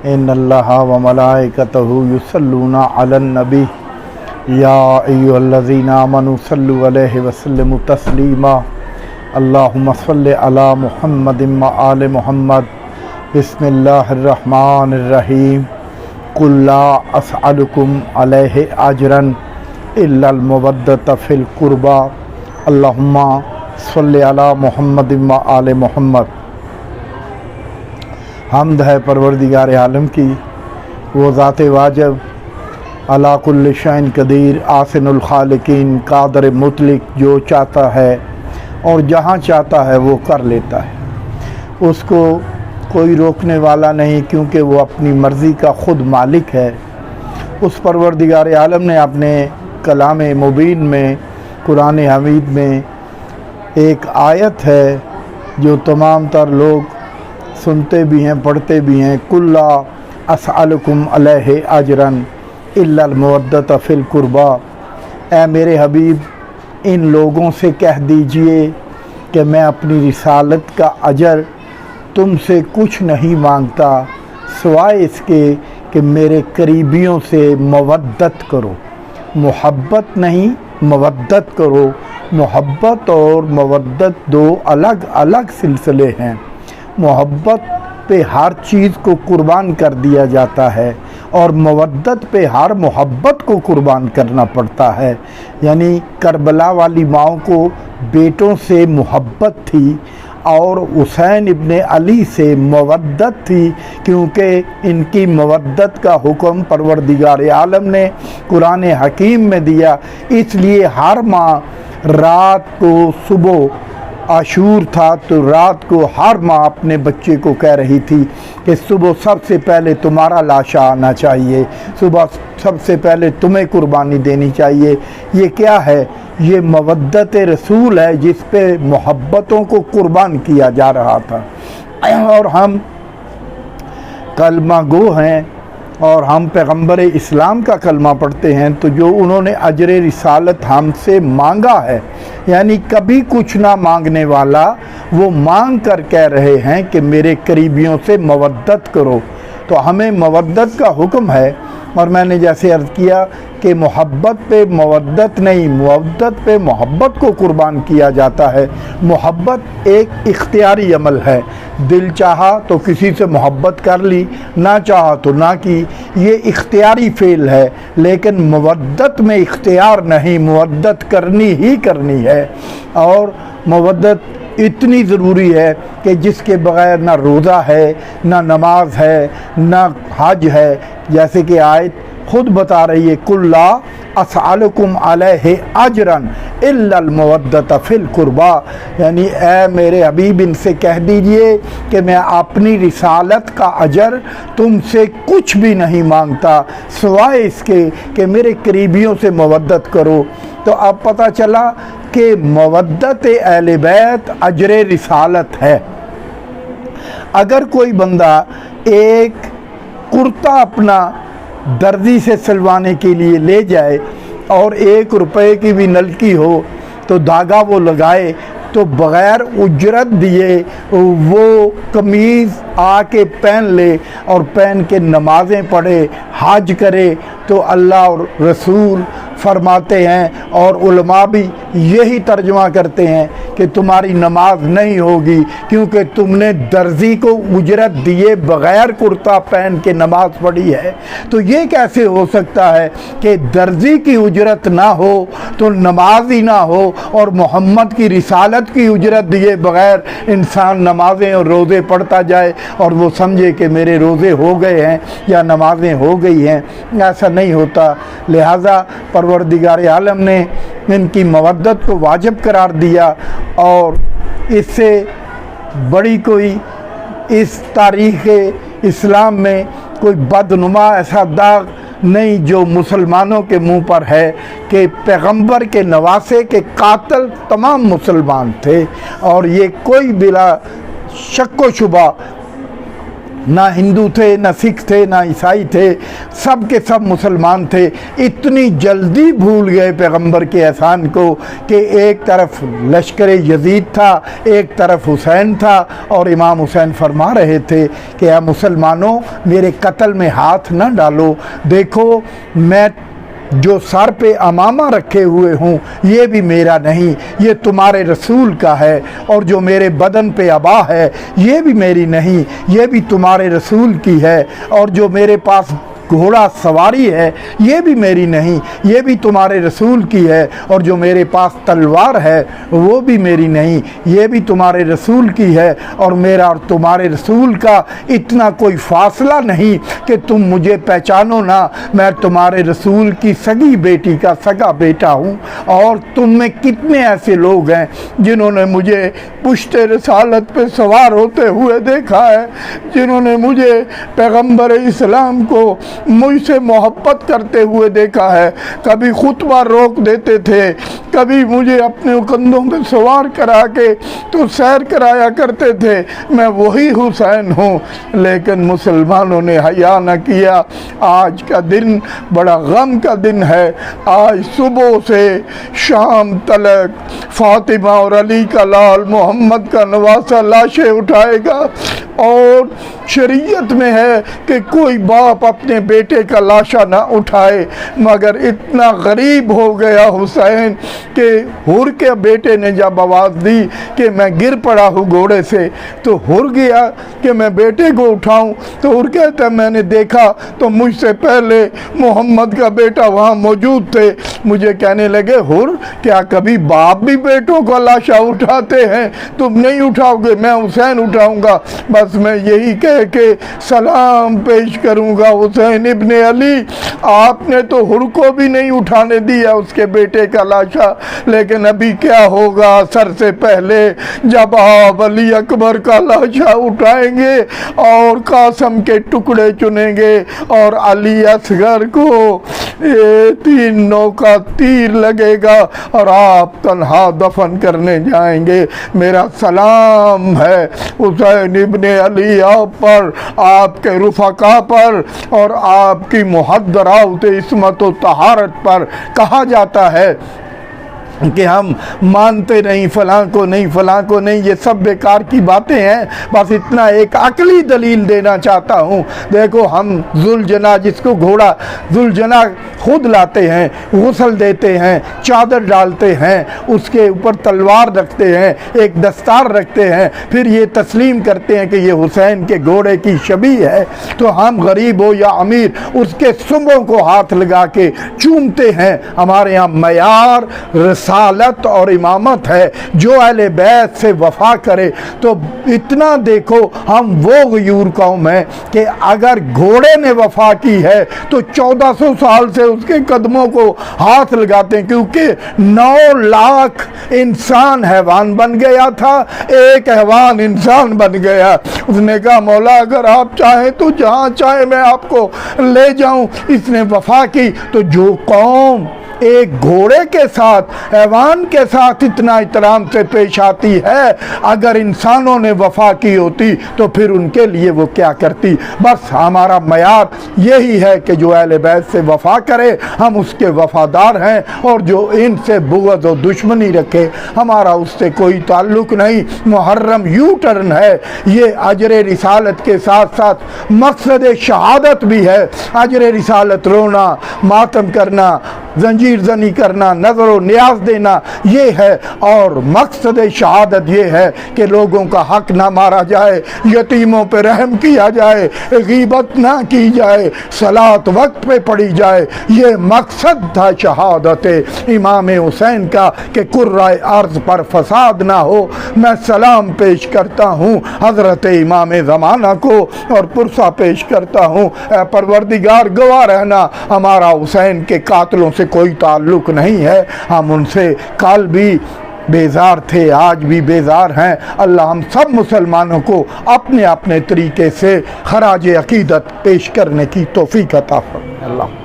ان اللہ و ملائکتہ یصلون علی النبی یا ایھا الذین آمنوا صلوا علیہ وسلموا تسلیما اللہم صل علی محمد و آل محمد بسم اللہ الرحمن الرحیم قل لا اسألکم علیہ اجرا الا المودۃ فی القربی اللہم صل علی محمد و آل محمد۔ حمد ہے پروردگار عالم کی، وہ ذات واجب علی کل شیء قدیر، احسن الخالقین، قادر مطلق، جو چاہتا ہے اور جہاں چاہتا ہے وہ کر لیتا ہے، اس کو کوئی روکنے والا نہیں، کیونکہ وہ اپنی مرضی کا خود مالک ہے۔ اس پروردگار عالم نے اپنے کلام مبین میں، قرآن حمید میں ایک آیت ہے جو تمام تر لوگ سنتے بھی ہیں، پڑھتے بھی ہیں، قل لا اسألکم علیہ اجرا الا المودۃ فی القربی۔ اے میرے حبیب، ان لوگوں سے کہہ دیجئے کہ میں اپنی رسالت کا اجر تم سے کچھ نہیں مانگتا سوائے اس کے کہ میرے قریبیوں سے مودت کرو۔ محبت نہیں، مودت کرو۔ محبت اور مودت دو الگ الگ سلسلے ہیں۔ محبت پہ ہر چیز کو قربان کر دیا جاتا ہے اور مودت پہ ہر محبت کو قربان کرنا پڑتا ہے۔ یعنی کربلا والی ماؤں کو بیٹوں سے محبت تھی اور حسین ابن علی سے مودت تھی، کیونکہ ان کی مودت کا حکم پروردگار عالم نے قرآن حکیم میں دیا۔ اس لیے ہر ماں رات کو، صبح عاشور تھا تو رات کو ہر ماں اپنے بچے کو کہہ رہی تھی کہ صبح سب سے پہلے تمہارا لاشا آنا چاہیے، صبح سب سے پہلے تمہیں قربانی دینی چاہیے۔ یہ کیا ہے؟ یہ مودت رسول ہے، جس پہ محبتوں کو قربان کیا جا رہا تھا۔ اور ہم کلمہ گو ہیں اور ہم پیغمبر اسلام کا کلمہ پڑھتے ہیں، تو جو انہوں نے اجر رسالت ہم سے مانگا ہے، یعنی کبھی کچھ نہ مانگنے والا، وہ مانگ کر کہہ رہے ہیں کہ میرے قریبیوں سے مودت کرو۔ تو ہمیں مودت کا حکم ہے، اور میں نے جیسے عرض کیا کہ محبت پہ مودت نہیں، مودت پہ محبت کو قربان کیا جاتا ہے۔ محبت ایک اختیاری عمل ہے، دل چاہا تو کسی سے محبت کر لی، نہ چاہا تو نہ کی، یہ اختیاری فعل ہے۔ لیکن مودت میں اختیار نہیں، مودت کرنی ہی کرنی ہے۔ اور مودت اتنی ضروری ہے کہ جس کے بغیر نہ روزہ ہے، نہ نماز ہے، نہ حج ہے، جیسے کہ آیت خود بتا رہی ہے قل لا اسألکم علیہ اجرا الا المودۃ فی القربی، یعنی اے میرے حبیب ان سے کہہ دیجئے کہ میں اپنی رسالت کا اجر تم سے کچھ بھی نہیں مانگتا سوائے اس کے کہ میرے قریبیوں سے مودت کرو۔ تو اب پتہ چلا کہ مودت اہل بیت اجر رسالت ہے۔ اگر کوئی بندہ ایک کرتا اپنا درزی سے سلوانے کے لیے لے جائے اور 1 روپے کی بھی نلکی ہو تو دھاگا وہ لگائے، تو بغیر اجرت دیے وہ قمیض آ کے پہن لے اور پہن کے نمازیں پڑھے، حج کرے، تو اللہ اور رسول فرماتے ہیں اور علماء بھی یہی ترجمہ کرتے ہیں کہ تمہاری نماز نہیں ہوگی، کیونکہ تم نے درزی کو اجرت دیے بغیر کرتا پہن کے نماز پڑھی ہے۔ تو یہ کیسے ہو سکتا ہے کہ درزی کی اجرت نہ ہو تو نماز ہی نہ ہو، اور محمد کی رسالت کی اجرت دیے بغیر انسان نمازیں اور روزے پڑھتا جائے اور وہ سمجھے کہ میرے روزے ہو گئے ہیں یا نمازیں ہو گئی ہیں؟ ایسا نہیں ہوتا۔ لہٰذا پروردگار عالم نے ان کی مودت کو واجب قرار دیا، اور اس سے بڑی کوئی اس تاریخ اسلام میں کوئی بدنما ایسا داغ نہیں جو مسلمانوں کے منہ پر ہے کہ پیغمبر کے نواسے کے قاتل تمام مسلمان تھے، اور یہ کوئی بلا شک و شبہ ना हिंदू थे, ना सिख थे, ना ईसाई थे, सब के सब मुसलमान थे। इतनी जल्दी भूल गए पैगंबर के एहसान को कि एक तरफ लश्कर यजीद था, एक तरफ हुसैन था, और इमाम हुसैन फरमा रहे थे कि ऐ मुसलमानों, मेरे कत्ल में हाथ न डालो। देखो, मैं जो सर पे अमामा रखे हुए हूँ ये भी मेरा नहीं, ये तुम्हारे रसूल का है, और जो मेरे बदन पे अबा है ये भी मेरी नहीं, ये भी तुम्हारे रसूल की है, और जो मेरे पास घोड़ा सवारी है ये भी मेरी नहीं, ये भी तुम्हारे रसूल की है, और जो मेरे पास तलवार है वो भी मेरी नहीं, ये भी तुम्हारे रसूल की है, और मेरा और तुम्हारे रसूल का इतना कोई फासला नहीं कि तुम मुझे पहचानो ना। मैं तुम्हारे रसूल की सगी बेटी का सगा बेटा हूँ। और तुम में कितने ऐसे लोग हैं जिन्होंने मुझे पुश्ते रसालत पे सवार होते हुए देखा है, जिन्होंने मुझे पैगंबर इस्लाम को मुझसे मोहब्बत करते हुए देखा है। कभी खुतबा रोक देते थे, कभी मुझे अपने कंधों पे सवार करा के तो सैर कराया करते थे। मैं वही हुसैन हूँ, लेकिन मुसलमानों ने हया न किया। आज का दिन बड़ा गम का दिन है। आज सुबह से शाम तलक फातिमा और अली का लाल, मोहम्मद का नवासा लाशें उठाएगा, और शरीयत में है कि कोई बाप अपने बेटे का लाशा ना उठाए। मगर इतना गरीब हो गया हुसैन कि हुर के बेटे ने जब आवाज़ दी कि मैं गिर पड़ा हूँ घोड़े से, तो हुर गया कि मैं बेटे को उठाऊं। तो हुर कहता मैंने देखा तो मुझसे पहले मोहम्मद का बेटा वहाँ मौजूद थे। मुझे कहने लगे, हुर क्या कभी बाप भी बेटों का लाशा उठाते हैं? तुम नहीं उठाओगे, मैं हुसैन उठाऊंगा। बस मैं यही कह के सलाम पेश करूंगा, हुसैन इब्ने अली, आपने तो हुर को भी नहीं उठाने दिया उसके बेटे का लाशा। लेकिन अभी क्या होगा, सर से पहले जब आप अली अकबर का लाशा उठाएंगे और कासम के टुकड़े चुनेंगे और अली असगर को 3 नौ का तीर लगेगा और आप तन्हा दफन करने जाएंगे। मेरा सलाम है हुसैन इब्ने अली आप पर, आपके रुफका पर, और आपकी मुहद्दरात इस्मत व तहारत पर। कहा जाता है कि हम मानते नहीं फलां को नहीं, फलां को नहीं, ये सब बेकार की बातें हैं। बस इतना एक अकली दलील देना चाहता हूँ। देखो, हम जुलजना, जिसको घोड़ा जुलजना खुद लाते हैं, गुस्ल देते हैं, चादर डालते हैं, उसके ऊपर तलवार रखते हैं, एक दस्तार रखते हैं, फिर ये तस्लीम करते हैं कि ये हुसैन के घोड़े की शबी है। तो हम गरीब हो या अमीर उसके सुबों को हाथ लगा के चूमते हैं। हमारे यहाँ मयार रसालत और इमामत है। जो अहले बैत से वफा करे तो इतना देखो, हम वो गयूर कौम है कि अगर घोड़े ने वफा की है तो 1400 साल से उसके कदमों को हाथ लगाते हैं, क्योंकि 9 लाख इंसान हैवान बन गया था, एक हैवान इंसान बन गया। उसने कहा, मौला अगर आप चाहें तो जहाँ चाहे मैं आपको ले जाऊं। इसने वफा की। तो जो कौम एक घोड़े के साथ, हैवान के साथ इतना एहतराम से पेश आती है, अगर इंसानों ने वफा की होती तो फिर उनके लिए वो क्या करती। बस हमारा मयार यही है कि जो अहले बैत से वफा करे हम उसके वफादार हैं, और जो इनसे बुग़्ज़ और दुश्मनी रखे हमारा उससे कोई ताल्लुक़ नहीं। मुहर्रम यू टर्न है। ये अजर रिसालत के साथ साथ मकसद शहादत भी है। अजर रिसालत रोना, मातम करना, जंजीर जनी करना, नजर व न्याज देना, ये है। और मकसद शहादत ये है कि लोगों का हक ना मारा जाए, यतीमों पे रहम किया जाए, गीबत ना की जाए, सलात वक्त पे पढ़ी जाए। ये मकसद था शहादत इमाम हुसैन का कि कुर्राए अर्ज पर फसाद ना हो। मैं सलाम पेश करता हूँ हज़रत इमाम ज़माना को और पुरसा पेश करता हूँ, परवरदिगार गवाह रहना हमारा हुसैन के कातलों से कोई ताल्लुक नहीं है। हम उनसे कल भी बेजार थे, आज भी बेजार हैं। अल्लाह हम सब मुसलमानों को अपने अपने तरीके से खराज अकीदत पेश करने की तौफीक अता फरमाए। अल्लाह।